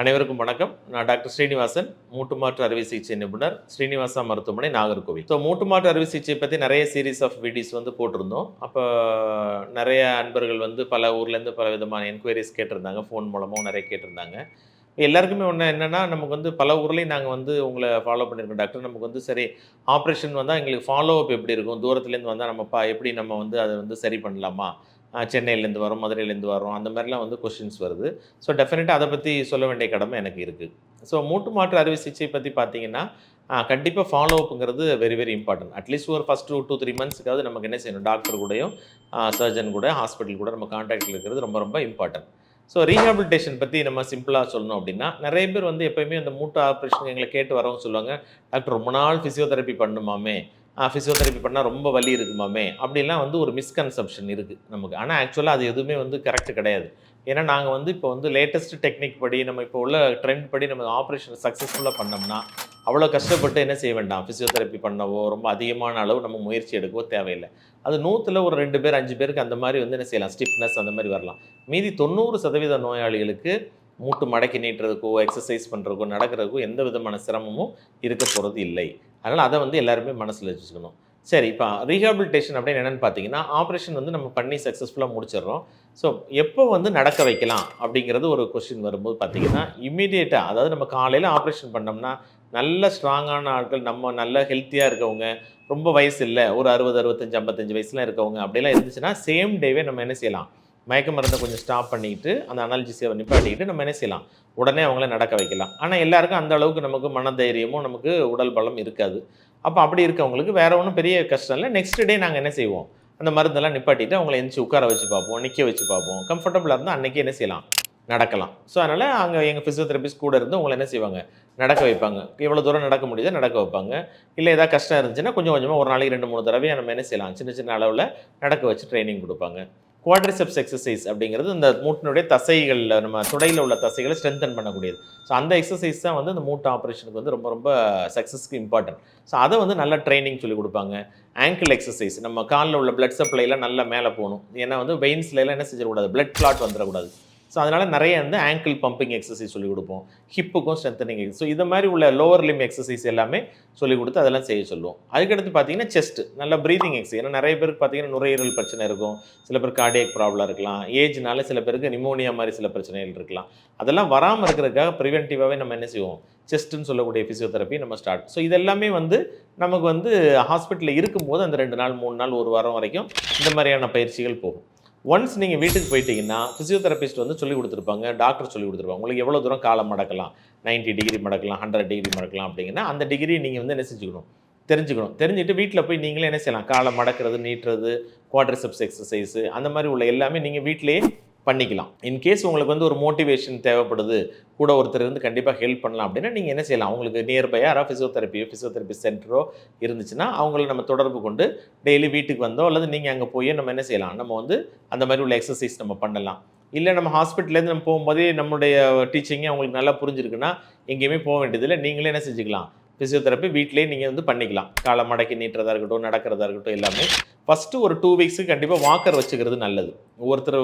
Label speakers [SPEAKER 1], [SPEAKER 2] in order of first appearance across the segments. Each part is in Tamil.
[SPEAKER 1] அனைவருக்கும் வணக்கம். நான் டாக்டர் ஸ்ரீனிவாசன், மூட்டு மாற்று அறுவை சிகிச்சை நிபுணர், ஸ்ரீனிவாசா மருத்துவமனை, நாகர்கோவில். மூட்டு மாற்று அறுவை சிகிச்சை பற்றி நிறைய சீரீஸ் ஆஃப் வீடியோஸ் போட்டிருந்தோம். அப்போ நிறைய அன்பர்கள் பல ஊர்லேருந்து பல விதமான என்கொயரிஸ் கேட்டிருந்தாங்க. ஃபோன் மூலமும் நிறைய கேட்டிருந்தாங்க. எல்லாருக்குமே ஒன்று என்னென்னா, நமக்கு பல ஊர்லேயும் நாங்கள் உங்களை ஃபாலோ பண்ணியிருக்கோம் டாக்டர். நமக்கு சரி ஆப்ரேஷன் வந்தால் எங்களுக்கு ஃபாலோ அப் எப்படி இருக்கும்? தூரத்துலேருந்து வந்தால் நம்ம எப்படி நம்ம அதை சரி பண்ணலாமா? சென்னையிலேருந்து வரோம், மதுரையிலேருந்து வரோம், அந்த மாதிரிலாம் கொஷின்ஸ் வருது. ஸோ டெஃபினட்டாக அதை பற்றி சொல்ல வேண்டிய கடமை எனக்கு இருக்குது. ஸோ மூட்டு மாற்று அறுவை சிகிச்சை பற்றி பார்த்தீங்கன்னா, கண்டிப்பாக ஃபாலோ அப்புங்கிறது வெரி வெரி இம்பார்ட்டன்ட். அட்லீஸ்ட் ஒரு ஃபஸ்ட் 2-3 மந்த்ஸுக்காவது நமக்கு என்ன செய்யணும், டாக்டர் கூடயும் சர்ஜன் கூட ஹாஸ்பிட்டல் கூட நம்ம கான்டாக்டில் இருக்கிறது ரொம்ப ரொம்ப இம்பார்ட்டன்ட். ஸோ ரீஹாபிலிட்டேஷன் பற்றி நம்ம சிம்பிளாக சொல்லணும் அப்படின்னா, நிறைய பேர் எப்போயுமே அந்த மூட்டு ஆப்ரேஷன் எங்களை கேட்டு வரவங்க சொல்லுவாங்க, டாக்டர் ரொம்ப நாள் ஃபிசியோதெரப்பி பண்ணணுமாமே, ஃபிசியோதெரப்பி பண்ணால் ரொம்ப வலி இருக்குமாமே, அப்படிலாம் ஒரு மிஸ்கன்செப்ஷன் இருக்குது நமக்கு. ஆனால் ஆக்சுவலாக அது எதுவுமே கரெக்ட் கிடையாது. ஏன்னா நாங்கள் இப்போ லேட்டஸ்ட் டெக்னிக் படி, நம்ம இப்போ உள்ள ட்ரெண்ட் படி நம்ம ஆப்ரேஷன் சக்ஸஸ்ஃபுல்லாக பண்ணோம்னா, அவ்வளோ கஷ்டப்பட்டு என்ன செய்ய வேண்டாம், ஃபிசியோதெரப்பி பண்ணவோ ரொம்ப அதிகமான அளவு நம்ம முயற்சி எடுக்கவோ தேவையில்லை. அது 100ல் ஒரு 2 பேர் 5 பேருக்கு அந்த மாதிரி என்ன செய்யலாம், ஸ்டிஃப்னஸ் அந்த மாதிரி வரலாம். மீதி 90% நோயாளிகளுக்கு மூட்டு மடக்கி நீட்டுறதுக்கோ, எக்ஸசைஸ் பண்ணுறதுக்கோ, நடக்கிறதுக்கோ எந்த விதமான சிரமமும் இருக்க போகிறது இல்லை. அதனால் அதை எல்லாருமே மனசில் வச்சுக்கணும். சரி, இப்போ ரீஹாபிலிட்டேஷன் அப்படின்னு என்னென்னு பார்த்தீங்கன்னா, ஆப்ரேஷன் நம்ம பண்ணி சக்ஸஸ்ஃபுல்லாக முடிச்சிடுறோம். ஸோ எப்போ நடக்க வைக்கலாம் அப்படிங்கிறது ஒரு கொஸ்டின் வரும்போது பார்த்தீங்கன்னா, இம்மீடியேட்டாக, அதாவது நம்ம காலையில் ஆப்ரேஷன் பண்ணோம்னா நல்ல ஸ்ட்ராங்கான ஆட்கள், நம்ம நல்ல ஹெல்த்தியாக இருக்கவங்க, ரொம்ப வயசு இல்லை, ஒரு 60, 65, 55 வயசுலாம் இருக்கவங்க அப்படிலாம் இருந்துச்சுன்னா, சேம் டேவே நம்ம என்ன செய்யலாம், மயக்க மருந்தை கொஞ்சம் ஸ்டாப் பண்ணிவிட்டு, அந்த அனால்ஜிஸை நிப்பாட்டிக்கிட்டு நம்ம என்ன செய்யலாம், உடனே அவங்கள நடக்க வைக்கலாம். ஆனால் எல்லாருக்கும் அந்த அளவுக்கு நமக்கு மனதைரியமும் நமக்கு உடல் பலம் இருக்காது. அப்போ அப்படி இருக்கவங்களுக்கு வேறு ஒன்றும் பெரிய கஷ்டம் இல்லை. நெக்ஸ்ட் டே நாங்கள் என்ன செய்வோம், அந்த மருந்தெல்லாம் நிப்பாட்டிட்டு அவங்கள எந்திச்சு உட்கார வச்சு பார்ப்போம், நிற்க வச்சு பார்ப்போம். கம்ஃபர்டபுளாக இருந்தால் அன்றைக்கி என்ன செய்யலாம், நடக்கலாம். ஸோ அதனால் அங்கே எங்கள் ஃபிசியோதெரபிஸ்ட் கூட இருந்து உங்களை என்ன செய்வாங்க, நடக்க வைப்பாங்க. எவ்வளோ தூரம் நடக்க முடியுதோ நடக்க வைப்பாங்க. இல்லை ஏதாவது கஷ்டம் இருந்துச்சுன்னா கொஞ்சம் கொஞ்சமாக ஒரு நாளைக்கு 2-3 தடவை நம்ம என்ன செய்யலாம், சின்ன சின்ன அளவில் நடக்க வச்சு ட்ரைனிங் கொடுப்பாங்க. குவாட்ரிசெப்ஸ் எக்ஸசைஸ் அப்படிங்கிறது இந்த மூட்டினுடைய தசைகளில், நம்ம துடையில் உள்ள தசைகளை ஸ்ட்ரென்தன் பண்ணக்கூடியது. ஸோ அந்த எக்ஸசைஸ் தான் இந்த மூட்டு ஆப்ரேஷனுக்கு ரொம்ப ரொம்ப சக்ஸஸ்க்கு இம்பார்ட்டன்ட். ஸோ அதை நல்ல ட்ரைனிங் சொல்லிக் கொடுப்பாங்க. ஆங்கிள் எக்ஸசைஸ், நம்ம காலில் உள்ள பிளட் சப்ளைலாம் நல்லா மேலே போகணும். ஏன்னா வெயின்ஸ்லாம் என்ன செஞ்சிடக்கூடாது, பிளட் கிளாட் வந்துடக்கூடாது. ஸோ அதனால் நிறைய ஆங்கிள் பம்பிங் எக்ஸசைஸ் சொல்லிக் கொடுப்போம். ஹிப்புக்கும் ஸ்ட்ரென்தனிங். ஸோ இது மாதிரி உள்ள லோவர் லிம் எக்ஸசைஸ் எல்லாமே சொல்லிக் கொடுத்து அதெல்லாம் செய்ய சொல்லுவோம். அதுக்கடுத்து பார்த்தீங்கன்னா செஸ்ட், நல்ல ப்ரீதிங் எக்ஸசைஸ். ஏன்னா நிறைய பேருக்கு பார்த்தீங்கன்னா நுரையீரல் பிரச்சனை இருக்கும், சில பேர் கார்டியக் ப்ராப்ளம் இருக்கலாம், ஏஜ்னால சில பேருக்கு நிமோனியா மாதிரி சில பிரச்சனைகள் இருக்கலாம். அதெல்லாம் வராமல் இருக்கிறதுக்காக ப்ரிவென்டிவாகவே நம்ம என்ன செய்வோம், செஸ்ட்டுன்னு சொல்லக்கூடிய ஃபிசியோதெரப்பி நம்ம ஸ்டார்ட். ஸோ இதெல்லாமே நமக்கு ஹாஸ்பிட்டலில் இருக்கும்போது அந்த 2 நாள் 3 நாள் 1 வாரம் வரைக்கும் இந்த மாதிரியான பயிற்சிகள் போகும். ஒன்ஸ் நீங்கள் வீட்டுக்கு போயிட்டீங்கன்னா ஃபிசியோதெரபிஸ்ட் சொல்லிக் கொடுத்துருப்பாங்க, டாக்டர் சொல்லிக் கொடுத்துருப்பாங்க. உங்களுக்கு எவ்வளோ தூரம் காலம் மடக்கலாம், 90 டிகிரி மடக்கலாம், 100 டிகிரி மடக்கலாம் அப்படிங்கன்னா அந்த டிகிரி நீங்கள் என்ன செஞ்சுக்கணும், தெரிஞ்சுட்டு வீட்டில் போய் நீங்களே என்ன செய்யலாம், காலம் மடக்கிறது, நீட்டுறது, குவாட்ரிசெப்ஸ் எக்ஸசைஸு, அந்த மாதிரி உள்ள எல்லாமே நீங்கள் வீட்டிலேயே பண்ணிக்கலாம். இன்கேஸ் உங்களுக்கு ஒரு மோட்டிவேஷன் தேவைப்படுது, கூட ஒருத்தர் கண்டிப்பாக ஹெல்ப் பண்ணலாம் அப்படின்னா நீங்கள் என்ன செய்யலாம், அவங்களுக்கு நியர்பையாக யாராவது ஃபிசியோதெரப்பி சென்டரோ இருந்துச்சுன்னா அவங்கள நம்ம தொடர்பு கொண்டு டெய்லி வீட்டுக்கு வந்தோ அல்லது நீங்கள் அங்கே போய் நம்ம என்ன செய்யலாம், நம்ம அந்த மாதிரி உள்ள எக்ஸசைஸ் நம்ம பண்ணலாம். இல்லை நம்ம ஹாஸ்பிட்டல்லேருந்து நம்ம போகும்போதே நம்மளுடைய டீச்சிங்கே அவங்களுக்கு நல்லா புரிஞ்சிருக்குன்னா எங்கேயுமே போக வேண்டியதில்லை. நீங்களே என்ன செஞ்சுக்கலாம், ஃபிசியோதெரப்பி வீட்டிலேயே நீங்கள் பண்ணிக்கலாம். காலை மடக்கி நீட்டுறதா இருக்கட்டும், நடக்கிறதா இருக்கட்டும், எல்லாமே ஃபஸ்ட்டு ஒரு 2 வீக்ஸுக்கு கண்டிப்பாக வாக்கர் வச்சுக்கிறது நல்லது. ஒவ்வொருத்தர்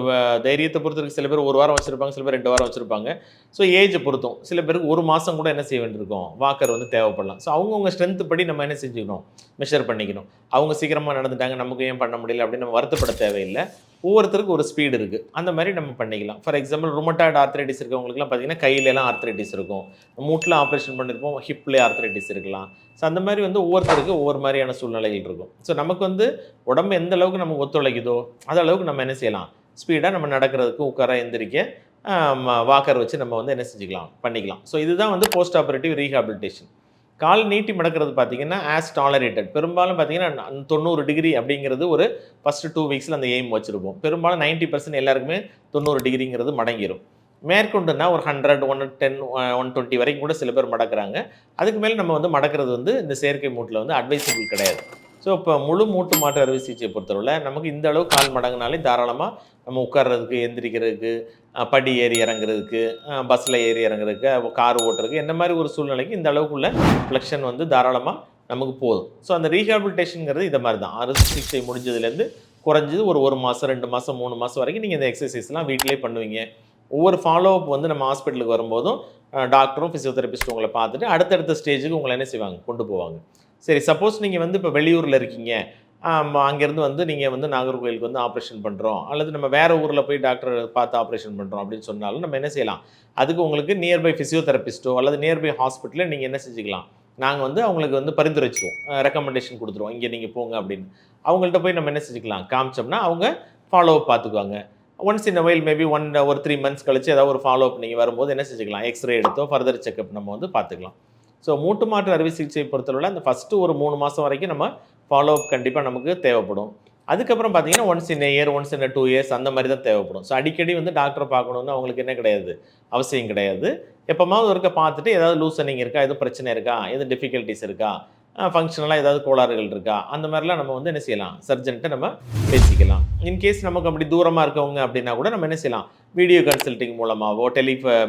[SPEAKER 1] தைரியத்தை பொறுத்தருக்கு சில பேர் 1 வாரம் வச்சுருப்பாங்க, சில பேர் 2 வாரம் வச்சுருப்பாங்க. ஸோ ஏஜை பொறுத்தும் சில பேருக்கு 1 மாதம் கூட என்ன செய்ய வேண்டியிருக்கும், வாக்கர் தேவைப்படலாம். ஸோ அவங்கவுங்க ஸ்ட்ரென்த்து படி நம்ம என்ன செஞ்சுக்கணும், மெஷர் பண்ணிக்கணும். அவங்க சீக்கிரமாக நடந்துட்டாங்க, நமக்கு ஏன் பண்ண முடியல அப்படின்னு நம்ம வருத்தப்பட தேவையில்லை. ஒவ்வொருத்தருக்கு ஒரு ஸ்பீடு இருக்குது, அந்த மாதிரி நம்ம பண்ணிக்கலாம். ஃபார் எக்ஸாம்பிள் ருமட்டாய்டு ஆர்த்ரைட்டிஸ் இருக்கவங்களுக்குலாம் பார்த்தீங்கன்னா கையிலலாம் ஆர்த்ரைட்டிஸ் இருக்கும், மூட்டில் ஆப்ரேஷன் பண்ணியிருப்போம், ஹிப்லேயே ஆர்த்ரைட்டிஸ் இருக்கலாம். ஸோ அந்த மாதிரி ஒவ்வொருத்தருக்கு ஒவ்வொரு மாதிரியான சூழ்நிலைகள் இருக்கும். ஸோ நமக்கு உடம்பு எந்த அளவுக்கு நமக்கு ஒத்துழைக்குதோ அந்த அளவுக்கு நம்ம என்ன செய்யலாம், ஸ்பீடாக நம்ம நடக்கிறதுக்கு, உட்கார, எந்திரிக்க வாக்கர் வச்சு நம்ம என்ன செஞ்சுக்கலாம், பண்ணிக்கலாம். ஸோ இதுதான் போஸ்ட் ஆப்ரேட்டிவ் ரீஹாபிலிட்டேஷன். கால் நீட்டி மடக்கிறது பார்த்தீங்கன்னா ஆஸ் டாலரேட்டட். பெரும்பாலும் பார்த்தீங்கன்னா 90 டிகிரி அப்படிங்கிறது ஒரு ஃபஸ்ட்டு 2 வீக்ஸில் அந்த எய்ம் வச்சுருப்போம். பெரும்பாலும் 90% எல்லாருக்குமே 90 டிகிரிங்கிறது மடங்கிடும். மேற்கொண்டுன்னா ஒரு 100, 110, 120 வரைக்கும் கூட சில பேர் மடக்கிறாங்க. அதுக்கு மேலே நம்ம மடக்கிறது இந்த செயற்கை மூட்டில் அட்வைசபிள் கிடையாது. ஸோ இப்போ முழு மூட்டு மாற்று அறுவை சிகிச்சையை பொறுத்தவரை நமக்கு இந்த அளவு கால் மடங்கினாலே தாராளமாக நம்ம உட்கார்றதுக்கு, எந்திரிக்கிறதுக்கு, படி ஏறி இறங்குறதுக்கு, பஸ்ஸில் ஏறி இறங்குறதுக்கு, கார் ஓட்டுறதுக்கு, என்ன மாதிரி ஒரு சூழ்நிலைக்கு இந்த அளவுக்குள்ள ஃப்ளெக்ஷன் தாராளமாக நமக்கு போதும். ஸோ அந்த ரீஹாபிலிட்டேஷனுங்கிறது இதை மாதிரி தான். அறுவை சிகிச்சை முடிஞ்சதுலேருந்து குறைஞ்சது ஒரு 1 மாதம், 2 மாதம், 3 மாதம் வரைக்கும் நீங்கள் இந்த எக்ஸசைஸ்லாம் வீட்டிலே பண்ணுவீங்க. ஒவ்வொரு ஃபாலோ அப் நம்ம ஹாஸ்பிட்டலுக்கு வரும்போதும் டாக்டரும் ஃபிசியோதெரபிஸ்ட்டும் உங்களை பார்த்துட்டு அடுத்தடுத்த ஸ்டேஜுக்கு உங்களை என்ன செய்வாங்க கொண்டு போவாங்க. சரி, சப்போஸ் நீங்கள் வந்து இப்போ வெளியூரில் இருக்கீங்க, அங்கேருந்து வந்து நீங்கள் வந்து நாகர்கோவிலுக்கு வந்து ஆப்ரேஷன் பண்ணுறோம், அல்லது நம்ம வேறு ஊரில் போய் டாக்டர் பார்த்து ஆப்ரேஷன் பண்ணுறோம் அப்படின்னு சொன்னாலும் நம்ம என்ன செய்யலாம், அதுக்கு உங்களுக்கு நியர்பை ஃபிசியோதெரபிஸ்ட்டோ அல்லது நியர்பை ஹாஸ்பிட்டலில் நீங்கள் என்ன செஞ்சுக்கலாம், நாங்கள் வந்து அவங்களுக்கு வந்து பரிந்துரைச்சிடுவோம், ரெக்கமெண்டேஷன் கொடுத்துருவோம், இங்கே நீங்கள் போங்க அப்படின்னு. அவங்கள்ட்ட போய் நம்ம என்ன செஞ்சுக்கலாம், காமிச்சோம்னா அவங்க ஃபாலோ அப் பார்த்துக்குவாங்க. ஒன்ஸ் இன் வைல் மேபி ஒரு 3 மந்த்ஸ் கழிச்சு ஏதாவது ஒரு ஃபாலோ அப் நீங்கள் வரும்போது என்ன செஞ்சுக்கலாம், எக்ஸ்ரே எடுத்தோ ஃபர்தர் செக்அப் நம்ம வந்து பார்த்துக்கலாம். ஸோ மூட்டு மாற்று அறுவை சிகிச்சை பொறுத்தளவில் அந்த ஃபஸ்ட்டு ஒரு 3 மாதம் வரைக்கும் நம்ம ஃபாலோ அப் கண்டிப்பாக நமக்கு தேவைப்படும். அதுக்கப்புறம் பார்த்தீங்கன்னா once in year, once in 2 years அந்த மாதிரி தான் தேவைப்படும். ஸோ அடிக்கடி வந்து டாக்டரை பார்க்கணுன்னு அவங்களுக்கு என்ன கிடையாது, அவசியம் கிடையாது. எப்போமாவது ஒருக்க பார்த்துட்டு ஏதாவது லூசனிங் இருக்கா, எதுவும் பிரச்சனை இருக்கா, எதுவும் டிஃபிகல்ட்டிஸ் இருக்கா, ஃபங்க்ஷனலாக ஏதாவது கோளாறுகள் இருக்கா, அந்த மாதிரிலாம் நம்ம வந்து என்ன செய்யலாம், சர்ஜன்ட்ட நம்ம பேசிக்கலாம். இன்கேஸ் நமக்கு அப்படி தூரமாக இருக்கவங்க அப்படின்னா கூட நம்ம என்ன செய்யலாம், வீடியோ கன்சல்ட்டிங் மூலமாகவோ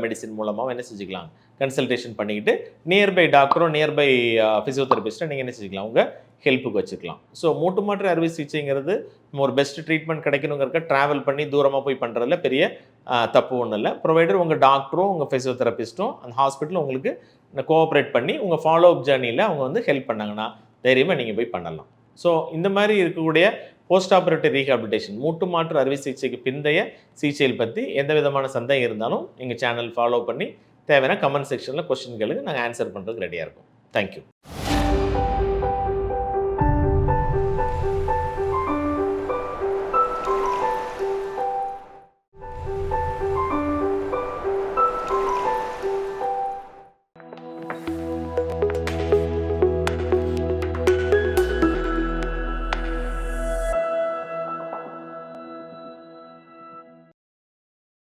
[SPEAKER 1] மெடிசின் மூலமாகவோ என்ன செஞ்சுக்கலாம், கன்சல்டேஷன் பண்ணிக்கிட்டு நியர்பை டாக்டரோ நியர்பை ஃபிசியோதெரபிஸ்ட்டை நீங்கள் என்ன செஞ்சுக்கலாம், உங்கள் ஹெல்ப்புக்கு வச்சுக்கலாம். ஸோ மூட்டு மாற்று அறுவை சிகிச்சைங்கிறது நம்ம ஒரு பெஸ்ட் ட்ரீட்மெண்ட் கிடைக்கணுங்கிறக்க ட்ராவல் பண்ணி தூரமாக போய் பண்ணுறதுல பெரிய தப்பு ஒன்றும் இல்லை. ப்ரொவைடர் உங்கள் டாக்டரும் உங்கள் ஃபிசியோதெரபிஸ்ட்டும் அந்த ஹாஸ்பிட்டலும் உங்களுக்கு கோஆப்ரேட் பண்ணி உங்கள் ஃபாலோ அப் ஜேர்னியில் அவங்க வந்து ஹெல்ப் பண்ணாங்கன்னா தைரியமாக நீங்கள் போய் பண்ணலாம். ஸோ இந்த மாதிரி இருக்கக்கூடிய போஸ்ட் ஆப்ரேட்டிவ் ரீஹாபிலிட்டேஷன் மூட்டு மாற்று அறுவை சிகிச்சைக்கு பிந்தைய சிகிச்சைகள் பற்றி எந்த விதமான சந்தேகம் இருந்தாலும் எங்கள் சேனல் ஃபாலோ பண்ணி தேவையான கமெண்ட் செக்ஷனில் கொஸ்டின் கேளுங்க, நாங்கள் ஆன்சர் பண்ணுறதுக்கு ரெடியாக இருக்கோம். தேங்க்யூ.